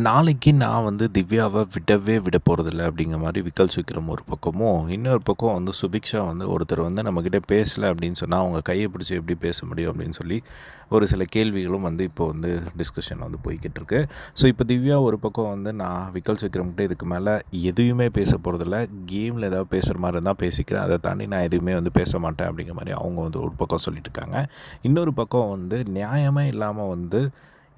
நாளைக்கு நான் வந்து திவ்யாவை விட போகிறதில்ல அப்படிங்கிற மாதிரி விக்கல் விக்ரம் ஒரு பக்கமும், இன்னொரு பக்கம் வந்து சுபிக்ஷா வந்து ஒருத்தர் வந்து நம்மக்கிட்ட பேசலை அப்படின்னு சொன்னால் அவங்க கையை பிடிச்சி எப்படி பேச முடியும் அப்படின்னு சொல்லி ஒரு சில கேள்விகளும் வந்து இப்போ வந்து டிஸ்கஷன் வந்து போய்கிட்டு இருக்கு. ஸோ இப்போ திவ்யா ஒரு பக்கம் வந்து நான் விக்கல் விக்ரம்கிட்ட இதுக்கு மேலே எதுவுமே பேச போகிறதில்ல, கேமில் ஏதாவது பேசுகிற மாதிரி இருந்தால் பேசிக்கிறேன், அதை தாண்டி நான் எதுவுமே வந்து பேச மாட்டேன் அப்படிங்கிற மாதிரி அவங்க வந்து ஒரு பக்கம் சொல்லிட்டு இருக்காங்க. இன்னொரு பக்கம் வந்து நியாயமே இல்லாமல் வந்து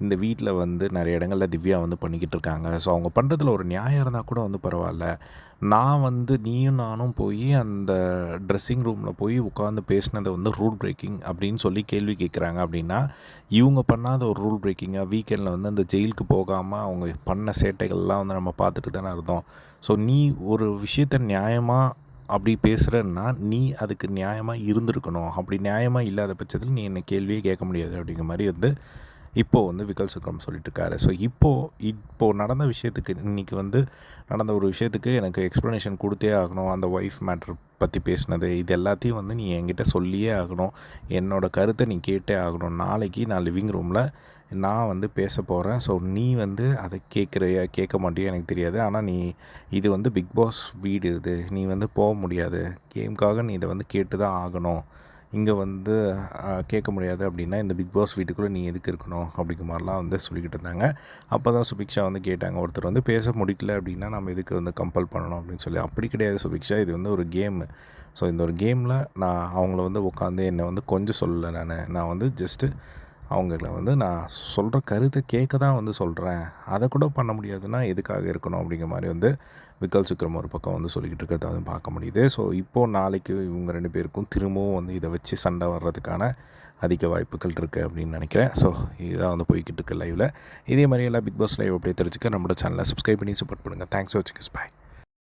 இந்த வீட்டில் வந்து நிறைய இடங்களில் திவ்யா வந்து பண்ணிக்கிட்டு இருக்காங்க. ஸோ அவங்க பண்ணுறதுல ஒரு நியாயம் இருந்தால் கூட வந்து பரவாயில்ல. நான் வந்து நீயும் நானும் போய் அந்த ட்ரெஸ்ஸிங் ரூமில் போய் உட்காந்து பேசினதை வந்து ரூல் பிரேக்கிங் அப்படின்னு சொல்லி கேள்வி கேட்குறாங்க அப்படின்னா, இவங்க பண்ணாத ஒரு ரூல் பிரேக்கிங்காக வீக்கெண்டில் வந்து அந்த ஜெயிலுக்கு போகாமல் அவங்க பண்ண சேட்டைகள்லாம் வந்து நம்ம பார்த்துட்டு தானே இருந்தோம். ஸோ நீ ஒரு விஷயத்த நியாயமாக அப்படி பேசுகிறன்னா நீ அதுக்கு நியாயமாக இருந்திருக்கணும். அப்படி நியாயமாக இல்லாத பட்சத்தில் நீ என்னை கேள்வியே கேட்க முடியாது அப்படிங்கிற மாதிரி வந்து இப்போது வந்து விக்கல் சுக்ரம் சொல்லிட்டுருக்காரு. ஸோ இப்போது நடந்த விஷயத்துக்கு இன்றைக்கி வந்து நடந்த ஒரு விஷயத்துக்கு எனக்கு எக்ஸ்ப்ளனேஷன் கொடுத்தே ஆகணும். அந்த ஒய்ஃப் மேட்ரு பற்றி பேசினது இது எல்லாத்தையும் வந்து நீ என்கிட்ட சொல்லியே ஆகணும். என்னோடய கருத்தை நீ கேட்டே ஆகணும். நாளைக்கு நான் லிவிங் ரூமில் நான் வந்து பேச போகிறேன். ஸோ நீ வந்து அதை கேட்குறியா கேட்க மாட்டியா எனக்கு தெரியாது. ஆனால் நீ இது வந்து பிக் பாஸ் வீடு, இது நீ வந்து போக முடியாது. கேமுக்காக நீ இதை வந்து கேட்டு தான் ஆகணும். இங்கே வந்து கேட்க முடியாது அப்படின்னா இந்த பிக் பாஸ் வீட்டுக்குள்ளே நீ எதுக்கு இருக்கணும் அப்படிங்கிற மாதிரிலாம் வந்து சொல்லிக்கிட்டு இருந்தாங்க. அப்போ தான் சுபிக்ஷா வந்து கேட்டாங்க, ஒருத்தர் வந்து பேச முடிக்கல அப்படின்னா நம்ம எதுக்கு வந்து கம்பல் பண்ணணும் அப்படின்னு சொல்லி. அப்படி கிடையாது சுபிக்ஷா, இது வந்து ஒரு கேமு. ஸோ இந்த ஒரு கேமில் நான் அவங்கள வந்து உட்காந்து என்னை வந்து கொஞ்சம் சொல்லலை. நான் வந்து ஜஸ்ட்டு அவங்கள வந்து நான் சொல்கிற கருத்தை கேட்க தான் வந்து சொல்கிறேன். அதை கூட பண்ண முடியாதுன்னா எதுக்காக இருக்கணும் அப்படிங்கிற மாதிரி வந்து விக்கல் சுக்ரம் ஒரு பக்கம் வந்து சொல்லிக்கிட்டு இருக்கிறத வந்து பார்க்க முடியுது. ஸோ இப்போது நாளைக்கு இவங்க 2 பேருக்கும் திரும்பவும் வந்து இதை வச்சு சண்டை வர்றதுக்கான அதிக வாய்ப்புகள் இருக்குது அப்படின்னு நினைக்கிறேன். ஸோ இதுதான் வந்து போய்கிட்டு இருக்கு லைவில். இதே மாதிரி எல்லாம் பிக் பாஸ் லைவ் அப்படியே தெரிஞ்சுக்க நம்மளோட சேனலை சப்ஸ்கிரைப் பண்ணி சப்போர்ட் பண்ணுங்கள். தேங்க்ஸ் ஃபார் வாட்சிங். பை.